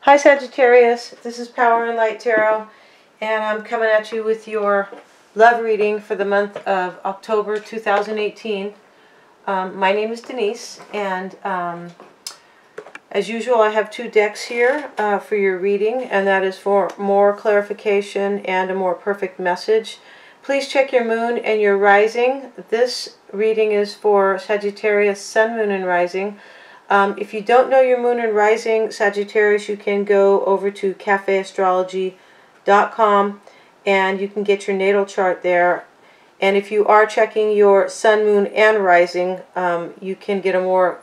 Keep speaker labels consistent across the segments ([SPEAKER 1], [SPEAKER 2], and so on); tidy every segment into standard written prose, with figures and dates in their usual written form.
[SPEAKER 1] Hi Sagittarius, this is Power and Light Tarot, and I'm coming at you with your love reading for the month of October 2018. My name is Denise, and as usual I have two decks here for your reading, and that is for more clarification and a more perfect message. Please check your moon and your rising. This reading is for Sagittarius, Sun, Moon, and Rising. If you don't know your moon and rising, Sagittarius, you can go over to cafeastrology.com and you can get your natal chart there. And if you are checking your sun, moon, and rising, you can get a more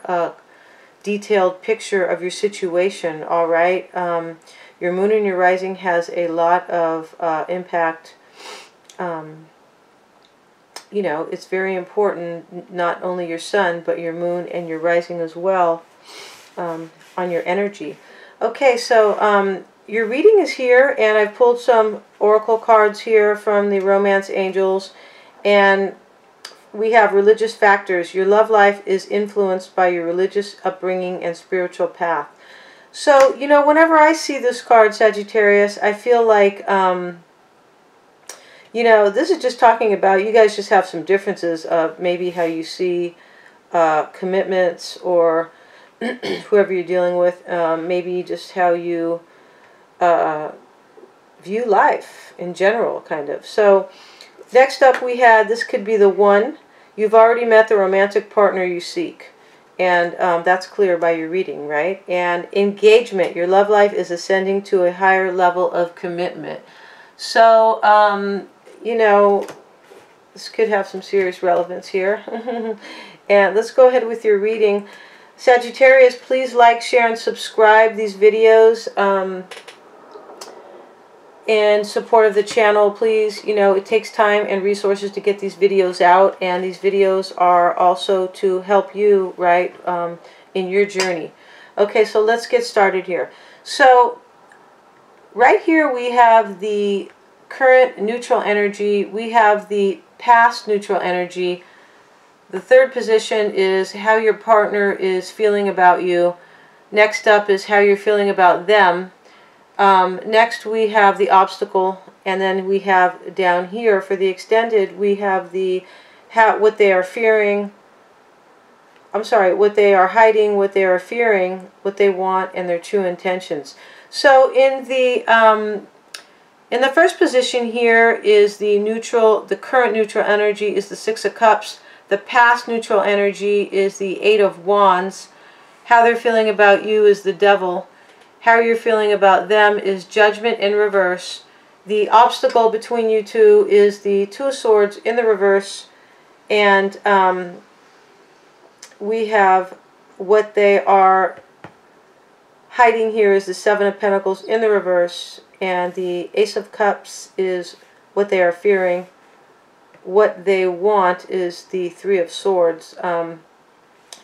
[SPEAKER 1] detailed picture of your situation, all right? Your moon and your rising has a lot of impact. You know, it's very important, not only your sun, but your moon and your rising as well, on your energy. Okay, so your reading is here, and I've pulled some oracle cards here from the Romance Angels, and we have religious factors. Your love life is influenced by your religious upbringing and spiritual path. So, you know, whenever I see this card, Sagittarius, I feel like you know, this is just talking about, you guys just have some differences of maybe how you see commitments, or whoever you're dealing with, maybe just how you view life in general, kind of. So, next up we had, this could be the one. You've already met the romantic partner you seek. And that's clear by your reading, right? And engagement, your love life is ascending to a higher level of commitment. So, you know, this could have some serious relevance here. And let's go ahead with your reading. Sagittarius, please like, share, and subscribe these videos in support of the channel. Please, you know, it takes time and resources to get these videos out, and these videos are also to help you, right, in your journey. Okay, so let's get started here. So, right here we have the current neutral energy, we have the past neutral energy. The third position is how your partner is feeling about you. Next up is how you're feeling about them. Next we have the obstacle, and then we have down here for the extended, we have the what they are fearing. I'm sorry, what they are hiding, what they are fearing, what they want, and their true intentions. So in the first position here is the neutral, the current neutral energy is the Six of Cups. The past neutral energy is the Eight of Wands. How they're feeling about you is the Devil. How you're feeling about them is Judgment in reverse. The obstacle between you two is the Two of Swords in the reverse. And we have what they are hiding here is the Seven of Pentacles in the reverse. And the Ace of Cups is what they are fearing. What they want is the Three of Swords.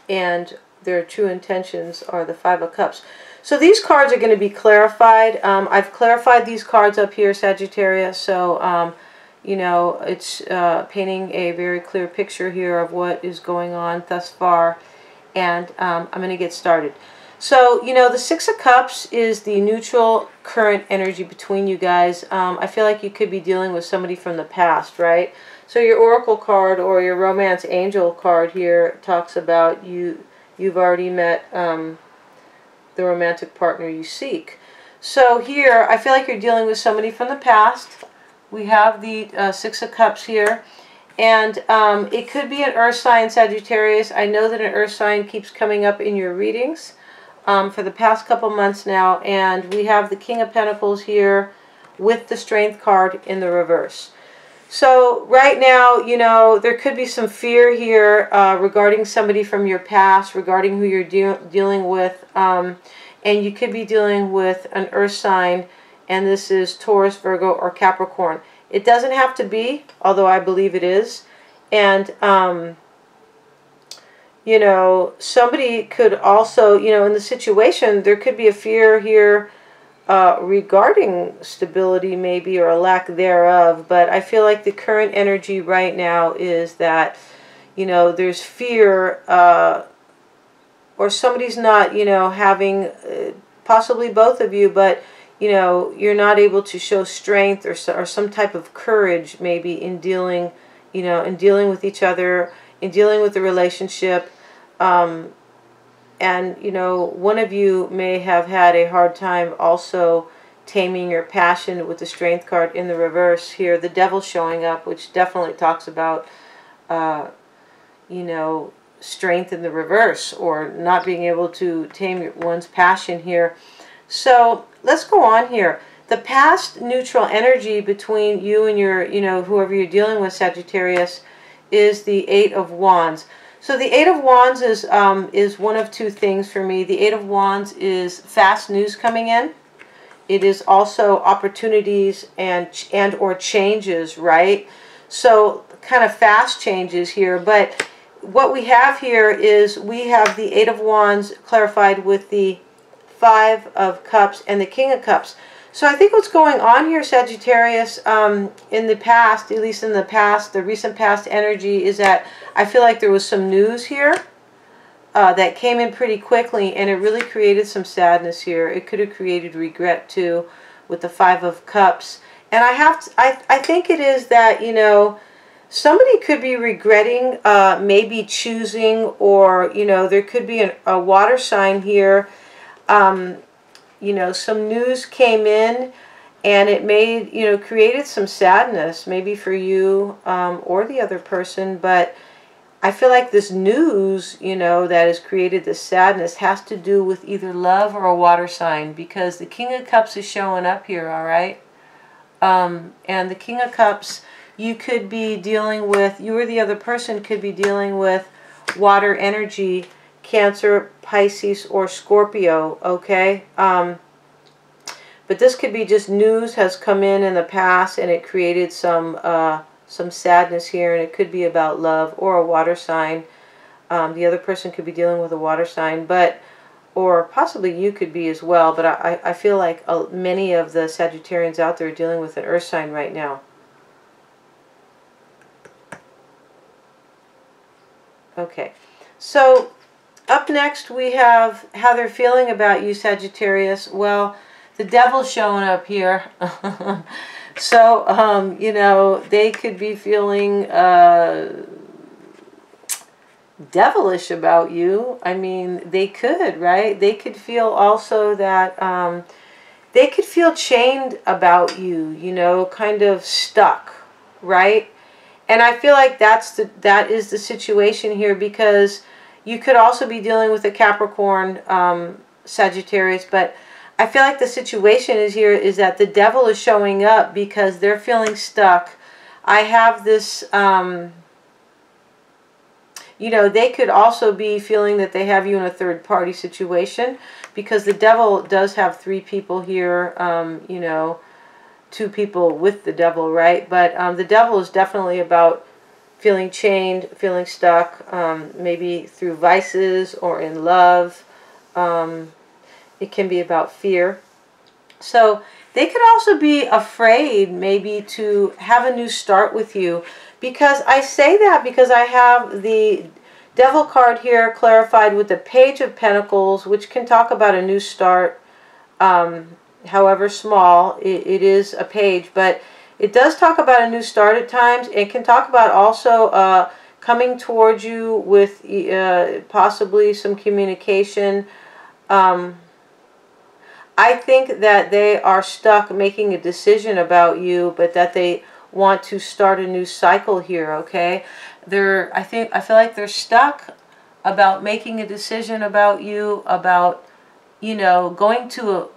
[SPEAKER 1] And their true intentions are the Five of Cups. So these cards are going to be clarified. I've clarified these cards up here, Sagittarius. So, you know, it's painting a very clear picture here of what is going on thus far. And I'm going to get started. So, you know, the Six of Cups is the neutral current energy between you guys. I feel like you could be dealing with somebody from the past, right? So your Oracle card or your Romance Angel card here talks about you've already met the romantic partner you seek. So here, I feel like you're dealing with somebody from the past. We have the Six of Cups here. And it could be an earth sign, Sagittarius. I know that an earth sign keeps coming up in your readings for the past couple months now, and we have the King of Pentacles here with the Strength card in the reverse. So right now, you know, there could be some fear here regarding somebody from your past, regarding who you're dealing with, and you could be dealing with an earth sign, and this is Taurus, Virgo, or Capricorn. It doesn't have to be, although I believe it is, and you know, somebody could also, you know, in the situation, there could be a fear here regarding stability maybe, or a lack thereof. But I feel like the current energy right now is that, you know, there's fear or somebody's not, you know, having possibly both of you, but you know, you're not able to show strength or some type of courage maybe in dealing, you know, in dealing with each other, in dealing with the relationship. And, you know, one of you may have had a hard time also taming your passion with the Strength card in the reverse here. The Devil showing up, which definitely talks about, you know, strength in the reverse, or not being able to tame one's passion here. So let's go on here. The past neutral energy between you and your, you know, whoever you're dealing with, Sagittarius, is the Eight of Wands. So the Eight of Wands is one of two things for me. The Eight of Wands is fast news coming in. It is also opportunities and or changes, right? So kind of fast changes here. But what we have here is we have the Eight of Wands clarified with the Five of Cups and the King of Cups. So I think what's going on here, Sagittarius, in the past, at least in the past, the recent past energy, is that I feel like there was some news here that came in pretty quickly, and it really created some sadness here. It could have created regret too, with the Five of Cups. And I think it is that, you know, somebody could be regretting maybe choosing, or, you know, there could be a water sign here. You know, some news came in and it made, you know, created some sadness maybe for you or the other person. But I feel like this news, you know, that has created this sadness has to do with either love or a water sign, because the King of Cups is showing up here, all right? And the King of Cups, you could be dealing with, you or the other person could be dealing with water energy, Cancer, Pisces, or Scorpio, okay? But this could be just news has come in the past, and it created some sadness here, and it could be about love or a water sign. The other person could be dealing with a water sign, but, or possibly you could be as well, but I feel like many of the Sagittarians out there are dealing with an earth sign right now. Okay, so up next we have how they're feeling about you, Sagittarius. Well, the Devil's showing up here. So, you know, they could be feeling devilish about you. I mean, they could, right? They could feel also that they could feel chained about you, you know, kind of stuck, right? And I feel like that is the situation here, because you could also be dealing with a Capricorn, Sagittarius, but I feel like the situation is that the Devil is showing up because they're feeling stuck. I have this, you know, they could also be feeling that they have you in a third-party situation, because the Devil does have three people here, you know, two people with the Devil, right? But the Devil is definitely about feeling chained, feeling stuck, maybe through vices or in love. It can be about fear. So they could also be afraid maybe to have a new start with you, because I say that because I have the Devil card here clarified with the Page of Pentacles, which can talk about a new start, however small. It is a page, but it does talk about a new start at times. It can talk about also coming towards you with possibly some communication. I think that they are stuck making a decision about you, but that they want to start a new cycle here, okay? I feel like they're stuck about making a decision about you, about, you know, going to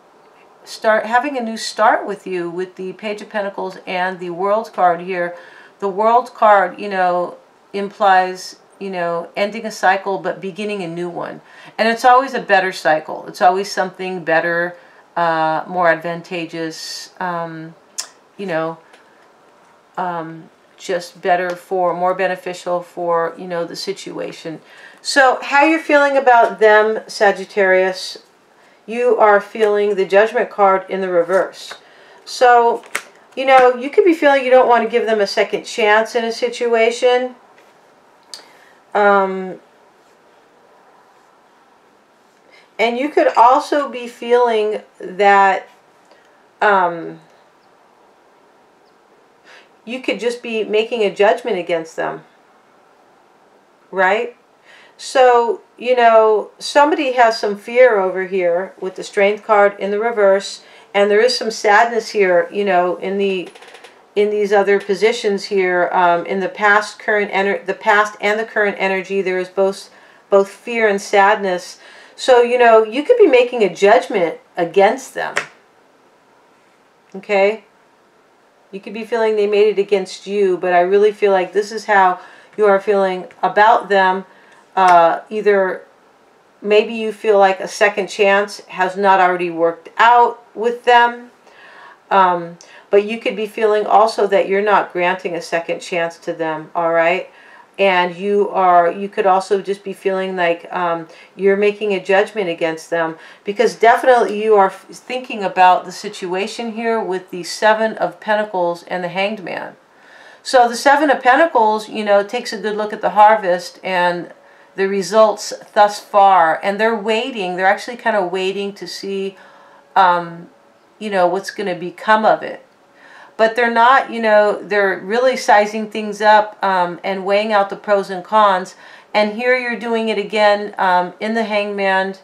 [SPEAKER 1] having a new start with you, with the Page of Pentacles and the World card here. The World card, you know, implies, you know, ending a cycle but beginning a new one. And it's always a better cycle. It's always something better, more advantageous, you know, just better for, more beneficial for, you know, the situation. So how you're feeling about them, Sagittarius? You are feeling the Judgment card in the reverse. So, you know, you could be feeling you don't want to give them a second chance in a situation. And And you could also be feeling that you could just be making a judgment against them, right? So, you know, somebody has some fear over here with the Strength card in the reverse, and there is some sadness here, you know, in these other positions here, in the past, the past and the current energy. There is both fear and sadness. So, you know, you could be making a judgment against them. Okay? You could be feeling they made it against you, but I really feel like this is how you are feeling about them. Either maybe you feel like a second chance has not already worked out with them, but you could be feeling also that you're not granting a second chance to them, all right? And you could also just be feeling like you're making a judgment against them, because definitely you are thinking about the situation here with the Seven of Pentacles and the Hanged Man. So the Seven of Pentacles, you know, takes a good look at the harvest and the results thus far, and they're waiting. They're actually kind of waiting to see, you know, what's going to become of it. But they're not, you know, they're really sizing things up and weighing out the pros and cons. And here you're doing it again in the Hangman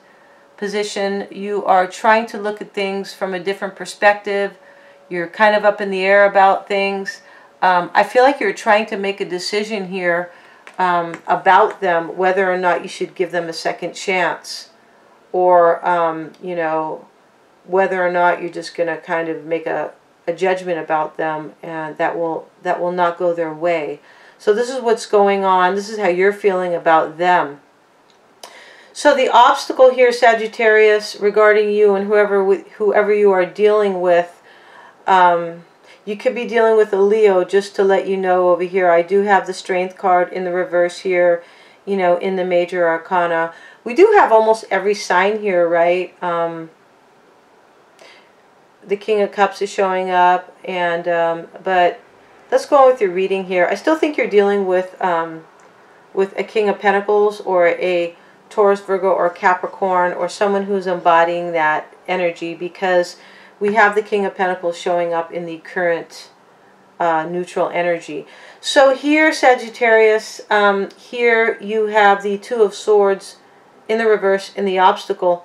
[SPEAKER 1] position. You are trying to look at things from a different perspective. You're kind of up in the air about things. I feel like you're trying to make a decision here about them, whether or not you should give them a second chance, or you know, whether or not you're just going to kind of make a judgment about them, and that will not go their way. So this is what's going on. This is how you're feeling about them. So the obstacle here, Sagittarius, regarding you and whoever you are dealing with, you could be dealing with a Leo. Just to let you know, over here I do have the Strength card in the reverse here, you know, in the major arcana. We do have almost every sign here, right? The King of Cups is showing up, and but let's go on with your reading here. I still think you're dealing with a King of Pentacles, or a Taurus, Virgo, or Capricorn, or someone who's embodying that energy, because we have the King of Pentacles showing up in the current neutral energy. So here, Sagittarius, here you have the Two of Swords in the reverse in the obstacle.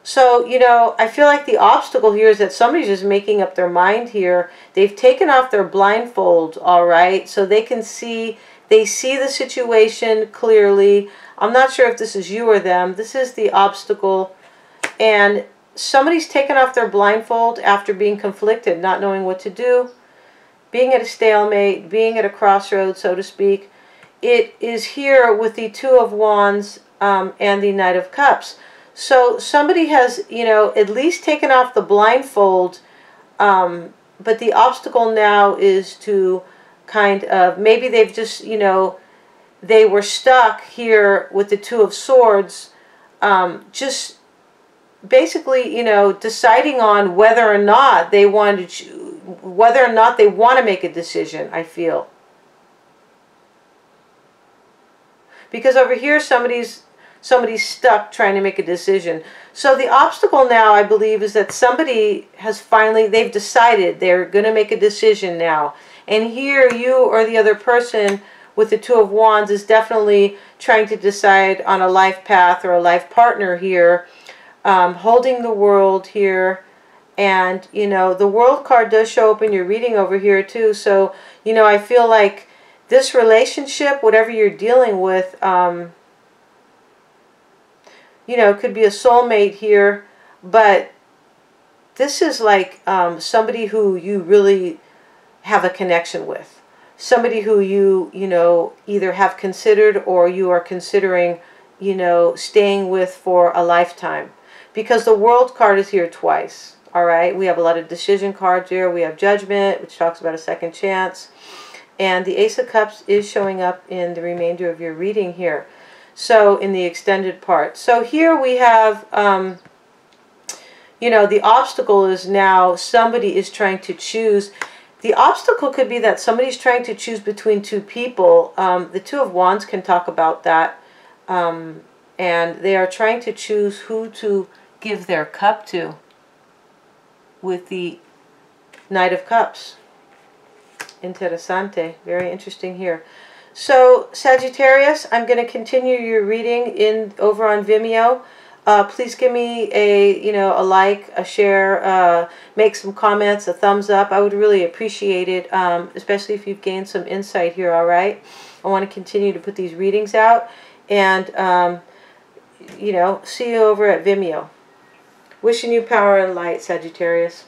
[SPEAKER 1] So, you know, I feel like the obstacle here is that somebody's just making up their mind here. They've taken off their blindfold, all right? So they can see, they see the situation clearly. I'm not sure if this is you or them. This is the obstacle. And somebody's taken off their blindfold after being conflicted, not knowing what to do, being at a stalemate, being at a crossroads, so to speak. It is here with the Two of Wands and the Knight of Cups. So somebody has, you know, at least taken off the blindfold, but the obstacle now is to kind of, maybe they've just, you know, they were stuck here with the Two of Swords, just basically, you know, deciding on whether or not they want to make a decision, I feel. Because over here somebody's stuck trying to make a decision. So the obstacle now, I believe, is that somebody has finally, they've decided they're going to make a decision now. And here you or the other person with the Two of Wands is definitely trying to decide on a life path or a life partner here, holding the World here. And, you know, the World card does show up in your reading over here too. So, you know, I feel like this relationship, whatever you're dealing with, you know, it could be a soulmate here, but this is like somebody who you really have a connection with. Somebody who you know, either have considered or you are considering, you know, staying with for a lifetime. Because the World card is here twice, all right? We have a lot of decision cards here. We have Judgment, which talks about a second chance. And the Ace of Cups is showing up in the remainder of your reading here. So in the extended part. So here we have, you know, the obstacle is now somebody is trying to choose. The obstacle could be that somebody's trying to choose between two people. The Two of Wands can talk about that. And they are trying to choose who to give their cup to with the Knight of Cups. Interessante. Very interesting here. So, Sagittarius, I'm going to continue your reading over on Vimeo. Please give me a like, a share, make some comments, a thumbs up. I would really appreciate it, especially if you've gained some insight here, all right? I want to continue to put these readings out, and, see you over at Vimeo. Wishing you power and light, Sagittarius.